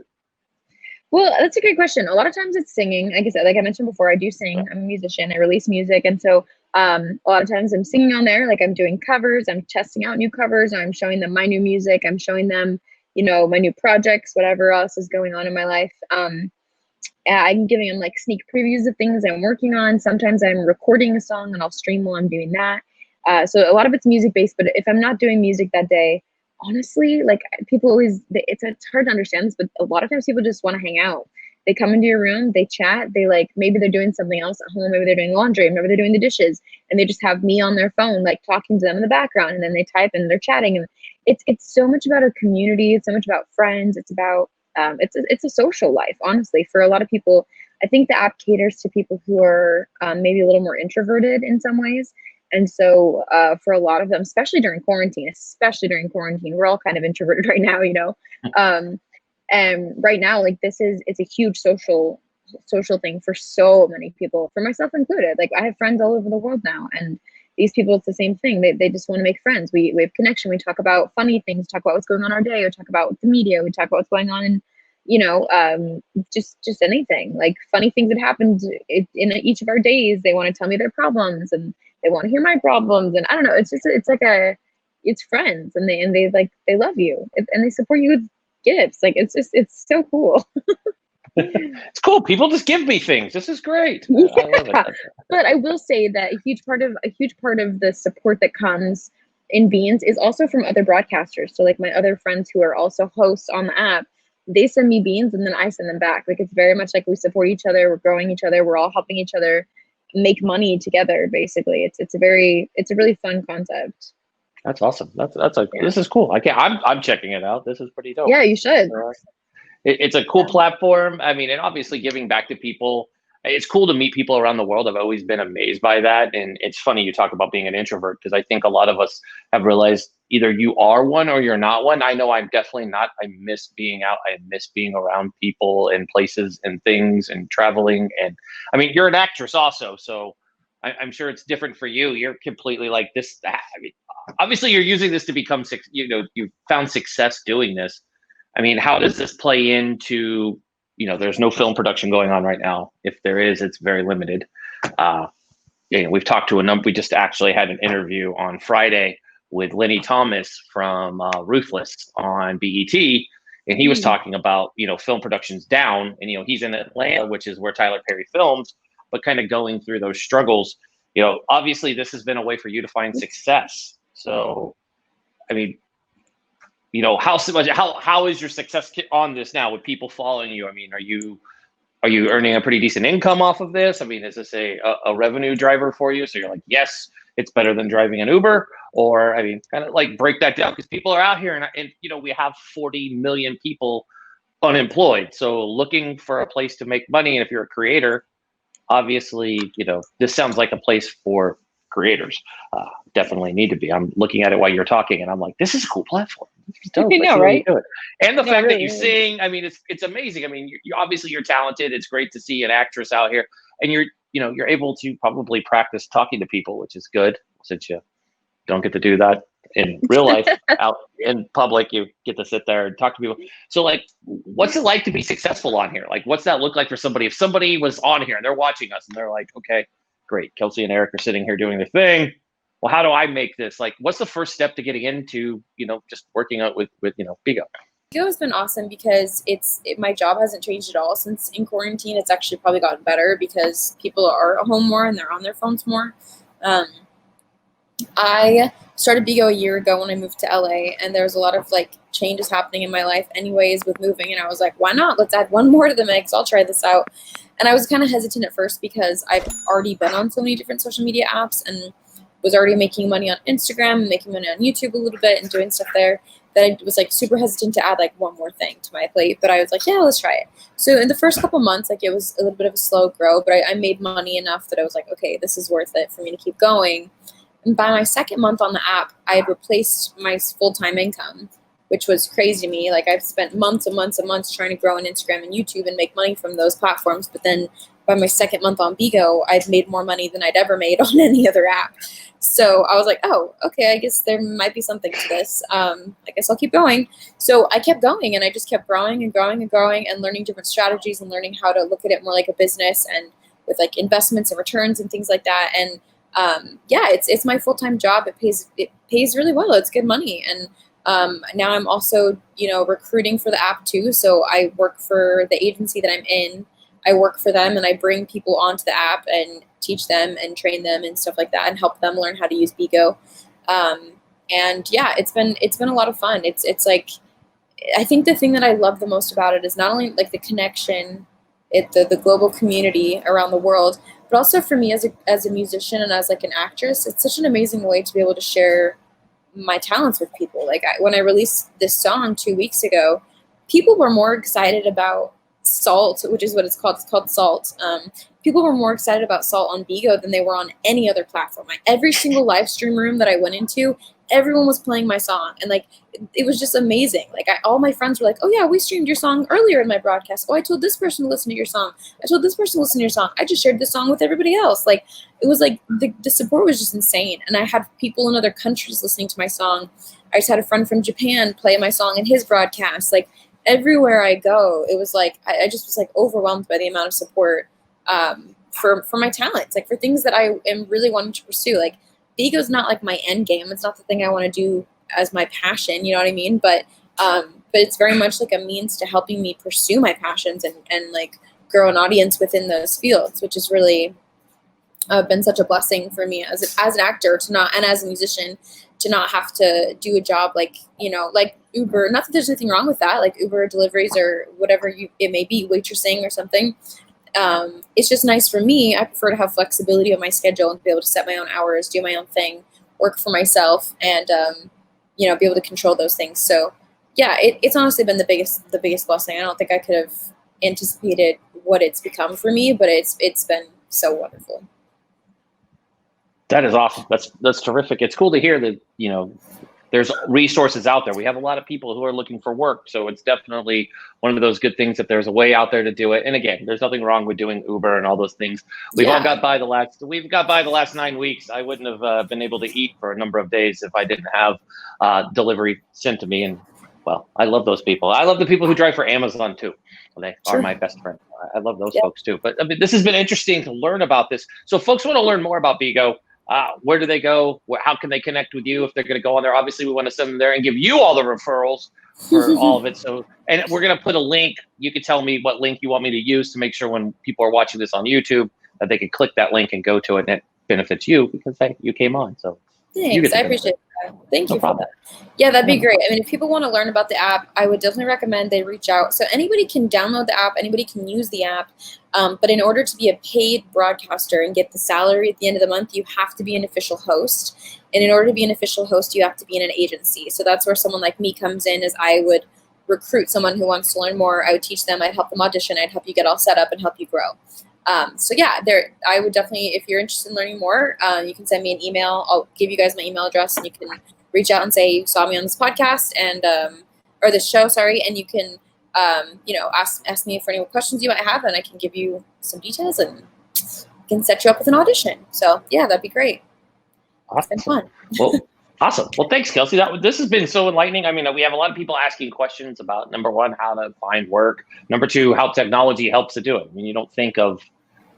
Well, that's a great question. A lot of times it's singing. Like I said, like I mentioned before, I do sing. I'm a musician. I release music. And so a lot of times I'm singing on there. Like I'm doing covers. I'm testing out new covers. I'm showing them my new music. I'm showing them, you know, my new projects, whatever else is going on in my life. I'm giving them like sneak previews of things I'm working on. Sometimes I'm recording a song and I'll stream while I'm doing that. So a lot of it's music based, but if I'm not doing music that day, honestly, like people always, it's hard to understand this, but a lot of times people just want to hang out. They come into your room, they chat, they like, maybe they're doing something else at home, maybe they're doing laundry, maybe they're doing the dishes, and they just have me on their phone, like talking to them in the background, and then they type and they're chatting. And it's so much about a community. It's so much about friends. It's about, it's a social life, honestly. For a lot of people, I think the app caters to people who are maybe a little more introverted in some ways. And so for a lot of them, especially during quarantine, we're all kind of introverted right now, you know. And right now, like it's a huge social thing for so many people, for myself included. Like I have friends all over the world now, and these people, it's the same thing. They just want to make friends. We have connection. We talk about funny things, talk about what's going on our day, or talk about the media. We talk about what's going on in, you know, just anything, like funny things that happened in each of our days. They want to tell me their problems, and they want to hear my problems. And I don't know, it's friends, and they love you, and they support you with gifts. Like it's so cool. It's cool. People just give me things. This is great. Yeah. I love it. But I will say that a huge part of the support that comes in Beans is also from other broadcasters. So like my other friends who are also hosts on the app, they send me beans and then I send them back. Like it's very much like we support each other, we're growing each other, we're all helping each other make money together. Basically, it's a really fun concept. That's awesome. This is cool. I'm checking it out. This is pretty dope. Yeah, you should. It's a cool platform. I mean, and obviously giving back to people. It's cool to meet people around the world. I've always been amazed by that. And it's funny you talk about being an introvert, because I think a lot of us have realized either you are one or you're not one. I know I'm definitely not. I miss being out. I miss being around people and places and things and traveling. And I mean, you're an actress also, so I'm sure it's different for you. You're completely like this. I mean, obviously you're using this to become, you've found success doing this. I mean, how does this play into, there's no film production going on right now. If there is, it's very limited. We've talked to we just actually had an interview on Friday with Lenny Thomas from Ruthless on BET. And he was talking about, film production's down, and, he's in Atlanta, which is where Tyler Perry films, but kind of going through those struggles. Obviously this has been a way for you to find success. So, I mean, how is your success on this now with people following you? I mean, are you earning a pretty decent income off of this? I mean, is this a revenue driver for you? So you're like, yes, it's better than driving an Uber, or, I mean, kind of like break that down, because people are out here and we have 40 million people unemployed. So looking for a place to make money. And if you're a creator, obviously, this sounds like a place for creators. Definitely need to be. I'm looking at it while you're talking, and I'm like, this is a cool platform. This is dope. I know, right? Do it. And the fact really that you sing, I mean, it's amazing. I mean, you obviously you're talented. It's great to see an actress out here, and you're able to probably practice talking to people, which is good, since you don't get to do that in real life. Out in public, you get to sit there and talk to people. So, like, what's it like to be successful on here? Like, what's that look like for somebody? If somebody was on here and they're watching us and they're like, okay, great, Kelsey and Eric are sitting here doing their thing. Well, how do I make this? Like, what's the first step to getting into, just working out with Bigo? Bigo has been awesome because my job hasn't changed at all since in quarantine. It's actually probably gotten better because people are at home more and they're on their phones more. I started Bigo a year ago when I moved to LA, and there was a lot of changes happening in my life anyways with moving, and I was like, why not? Let's add one more to the mix. I'll try this out. And I was kind of hesitant at first because I've already been on so many different social media apps and was already making money on Instagram and making money on YouTube a little bit and doing stuff there, that I was super hesitant to add one more thing to my plate. But I was like, yeah, let's try it. So in the first couple months, it was a little bit of a slow grow, but I made money enough that I was like, okay, this is worth it for me to keep going. And by my second month on the app, I had replaced my full-time income, which was crazy to me. I've spent months and months and months trying to grow on Instagram and YouTube and make money from those platforms. But then by my second month on Bigo, I've made more money than I'd ever made on any other app. So I was like, oh, okay, I guess there might be something to this. I guess I'll keep going. So I kept going, and I just kept growing and growing and growing and learning different strategies and learning how to look at it more like a business and with investments and returns and things like that. And it's my full-time job. It pays really well. It's good money. And now I'm also, recruiting for the app too. So I work for the agency that I'm in. I work for them, and I bring people onto the app and teach them and train them and stuff like that and help them learn how to use Bigo. It's been a lot of fun. I think the thing that I love the most about it is not only the connection, the global community around the world, but also for me as a musician and as an actress, it's such an amazing way to be able to share my talents with people. When I released this song 2 weeks ago, people were more excited about Salt, which is what it's called. It's called Salt. People were more excited about Salt on Bigo than they were on any other platform. Every single live stream room that I went into, everyone was playing my song, and it was just amazing. All my friends were like, oh yeah, we streamed your song earlier in my broadcast. Oh, I told this person to listen to your song. I told this person to listen to your song. I just shared this song with everybody else. It was the support was just insane. And I had people in other countries listening to my song. I just had a friend from Japan play my song in his broadcast. Everywhere I go, it was I just was overwhelmed by the amount of support for my talents, for things that I am really wanting to pursue. Bigo's not my end game. It's not the thing I want to do as my passion, you know what I mean? But it's very much a means to helping me pursue my passions and grow an audience within those fields, which is really been such a blessing for me as an actor and as a musician to not have to do a job like Uber. Not that there's anything wrong with that, Uber deliveries or whatever it may be, waitressing or something. It's just nice for me. I prefer to have flexibility of my schedule and be able to set my own hours, do my own thing, work for myself and be able to control those things. So yeah, it's honestly been the biggest blessing. I don't think I could have anticipated what it's become for me, but it's been so wonderful. That is awesome. That's terrific. It's cool to hear that, there's resources out there. We have a lot of people who are looking for work. So it's definitely one of those good things that there's a way out there to do it. And again, there's nothing wrong with doing Uber and all those things. We've got by the last 9 weeks. I wouldn't have been able to eat for a number of days if I didn't have delivery sent to me. And well, I love those people. I love the people who drive for Amazon too. They are my best friend. I love those folks too. But I mean, this has been interesting to learn about this. So folks want to learn more about Bigo. Where do they go? How can they connect with you if they're going to go on there? Obviously, we want to send them there and give you all the referrals for all of it. So, and we're going to put a link. You can tell me what link you want me to use to make sure when people are watching this on YouTube that they can click that link and go to it, and it benefits you because you came on. So thanks. I appreciate that. Thank you for that. Yeah, that'd be great. I mean, if people want to learn about the app, I would definitely recommend they reach out. So anybody can download the app, anybody can use the app. But in order to be a paid broadcaster and get the salary at the end of the month, you have to be an official host. And in order to be an official host, you have to be in an agency. So that's where someone like me comes in, as I would recruit someone who wants to learn more. I would teach them. I'd help them audition. I'd help you get all set up and help you grow. So yeah, I would definitely, if you're interested in learning more, you can send me an email. I'll give you guys my email address, and you can reach out and say you saw me on this podcast and or this show, sorry, and you can ask me for any questions you might have, and I can give you some details and can set you up with an audition. So yeah, that'd be great. Awesome. It's been fun. Well, awesome. Well, thanks, Kelsey. This has been so enlightening. I mean, we have a lot of people asking questions about, number one, how to find work. Number two, how technology helps to do it. I mean, you don't think of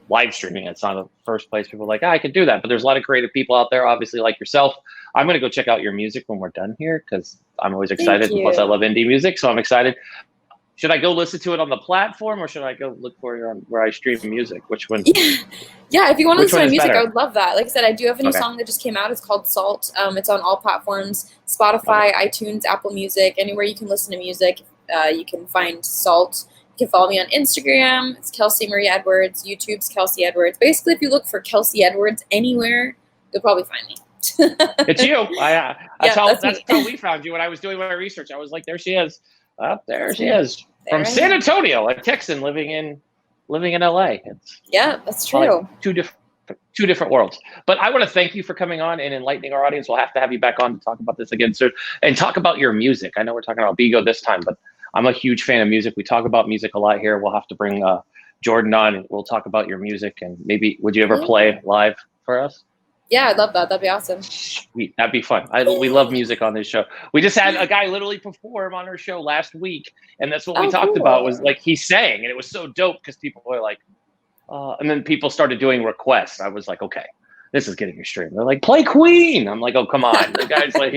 live streaming. It's not the first place people are like, I could do that. But there's a lot of creative people out there, obviously, like yourself. I'm going to go check out your music when we're done here because I'm always excited. Plus, I love indie music, so I'm excited. Should I go listen to it on the platform, or should I go look for it on where I stream music? Which one? Yeah, if you want to listen to my music, better? I would love that. Like I said, I do have a new song that just came out. It's called Salt. It's on all platforms: Spotify, iTunes, Apple Music, anywhere you can listen to music. You can find Salt. You can follow me on Instagram. It's Kelsey Marie Edwards. YouTube's Kelsey Edwards. Basically, if you look for Kelsey Edwards anywhere, you'll probably find me. It's you. That's how we found you when I was doing my research. I was like, there she is. There she is. From San Antonio, a Texan living in LA. That's true. Like two different worlds. But I want to thank you for coming on and enlightening our audience. We'll have to have you back on to talk about this again soon and talk about your music. I know we're talking about Bigo this time, but I'm a huge fan of music. We talk about music a lot here. We'll have to bring Jordan on and we'll talk about your music, and maybe would you ever play live for us? Yeah, I'd love that. That'd be awesome. Sweet. That'd be fun. We love music on this show. We just had a guy literally perform on our show last week, and that's what we talked about was like he sang, and it was so dope because people were like, and then people started doing requests. I was like, okay, this is getting extreme. They're like, play Queen. I'm like, oh, come on. The guy's like,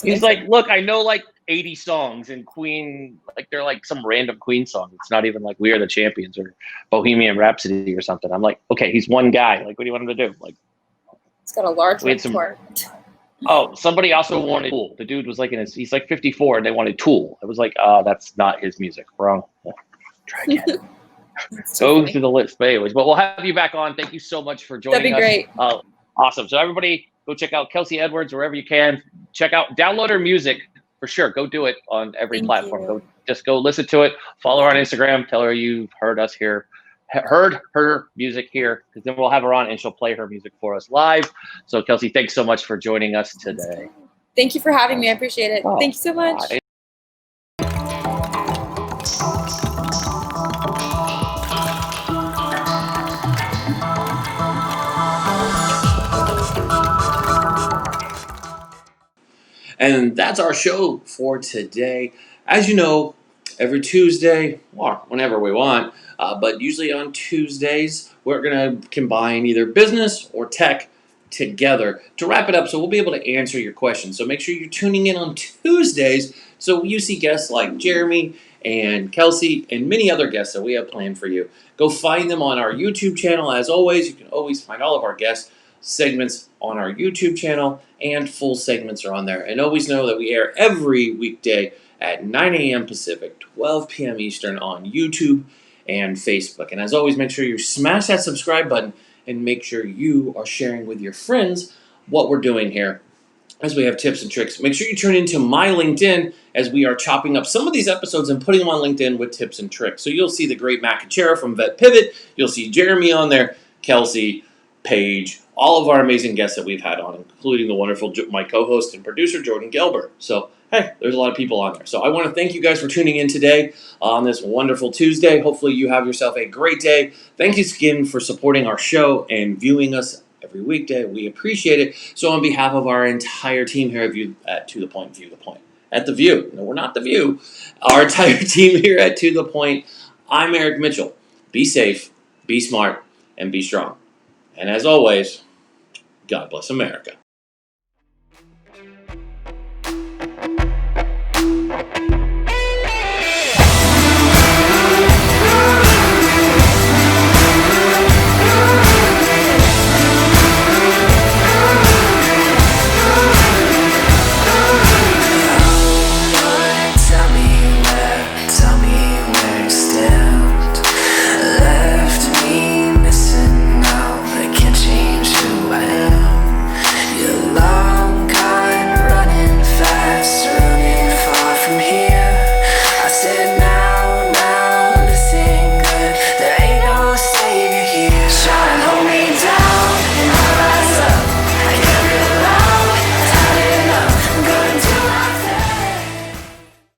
he's like, look, I know like 80 songs, and Queen, like they're like some random Queen song. It's not even like We Are the Champions or Bohemian Rhapsody or something. I'm like, okay, he's one guy. Like, what do you want him to do? Like, he's got a large repertoire. Oh, somebody also wanted Tool. The dude was like he's like 54, and they wanted Tool. It was like, that's not his music. Wrong. Try again. Go through the list, but anyways. But we'll have you back on. Thank you so much for joining us. That'd be great. Awesome. So everybody, go check out Kelsey Edwards wherever you can. Download her music for sure. Go do it on every platform. Go listen to it. Follow her on Instagram. Tell her you've heard us here. Heard her music here, because then we'll have her on and she'll play her music for us live. So Kelsey, thanks so much for joining us today. Thank you for having me. I appreciate it. Thank you so much. And that's our show for today. As you know, every Tuesday, or whenever we want, but usually on Tuesdays, we're going to combine either business or tech together to wrap it up, so we'll be able to answer your questions. So make sure you're tuning in on Tuesdays so you see guests like Jeremy and Kelsey and many other guests that we have planned for you. Go find them on our YouTube channel. As always, you can always find all of our guests segments on our YouTube channel, and full segments are on there. And always know that we air every weekday at 9 a.m. Pacific, 12 p.m. Eastern on YouTube and Facebook. And as always, make sure you smash that subscribe button and make sure you are sharing with your friends what we're doing here as we have tips and tricks. Make sure you turn into my LinkedIn as we are chopping up some of these episodes and putting them on LinkedIn with tips and tricks. So you'll see the great Matt Kuchera from Vet Pivot. You'll see Jeremy on there, Kelsey, Paige, all of our amazing guests that we've had on, including the wonderful my co-host and producer, Jordan Gelber. So, hey, there's a lot of people on there. So I want to thank you guys for tuning in today on this wonderful Tuesday. Hopefully you have yourself a great day. Thank you again for supporting our show and viewing us every weekday. We appreciate it. So on behalf of our entire team here at To The Point, View the Point, at The View, no, we're not The View, our entire team here at To The Point, I'm Eric Mitchell. Be safe, be smart, and be strong. And as always, God bless America.